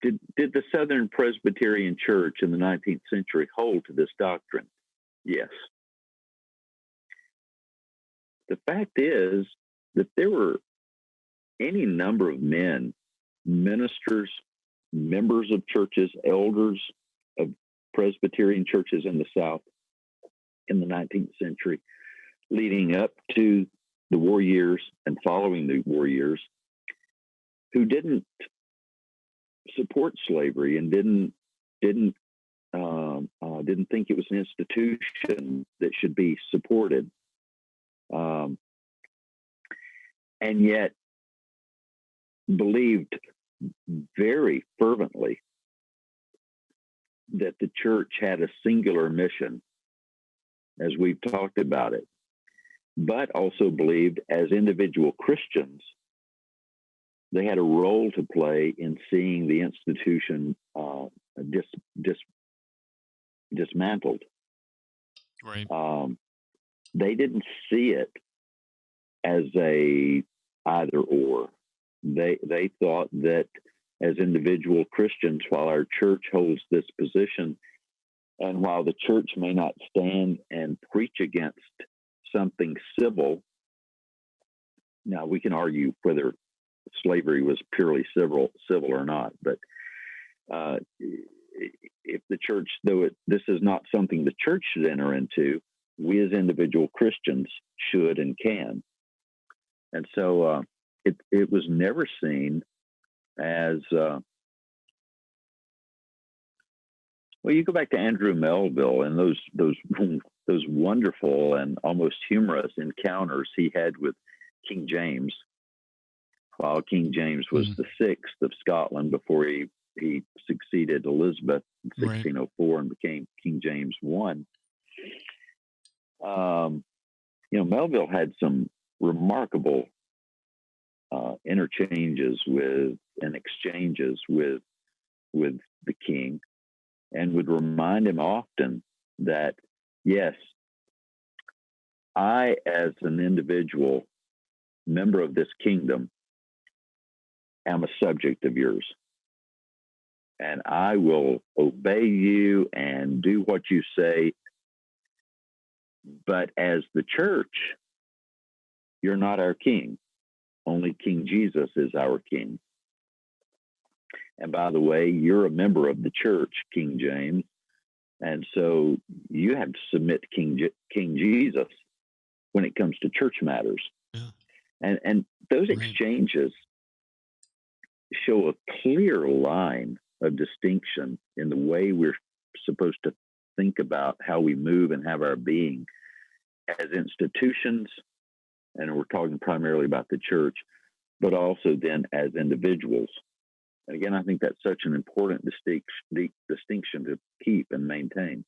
Did the Southern Presbyterian Church in the 19th century hold to this doctrine? Yes. The fact is that there were any number of men, ministers, members of churches, elders of Presbyterian churches in the South in the 19th century, leading up to the war years and following the war years, who didn't support slavery and didn't think it was an institution that should be supported, and yet believed very fervently that the church had a singular mission, as we've talked about it, but also believed as individual Christians they had a role to play in seeing the institution dismantled. Right. They didn't see it as a either or. They thought that as individual Christians, while our church holds this position, and while the church may not stand and preach against something civil, now we can argue whether slavery was purely civil or not, but if the church, this is not something the church should enter into, we as individual Christians should and can. And so it was never seen as well. You go back to Andrew Melville and those wonderful and almost humorous encounters he had with King James, while King James was the sixth of Scotland before he succeeded Elizabeth in 1604 and became King James I. Melville had some remarkable interchanges and exchanges with the king, and would remind him often that, yes, I, as an individual member of this kingdom, am a subject of yours, and I will obey you and do what you say. But as the church, you're not our king. Only King Jesus is our king. And by the way, you're a member of the church, King James, and so you have to submit to King Jesus when it comes to church matters. Yeah. And those exchanges show a clear line of distinction in the way we're supposed to think about how we move and have our being as institutions, and we're talking primarily about the church, but also then as individuals. And again, I think that's such an important distinction to keep and maintain.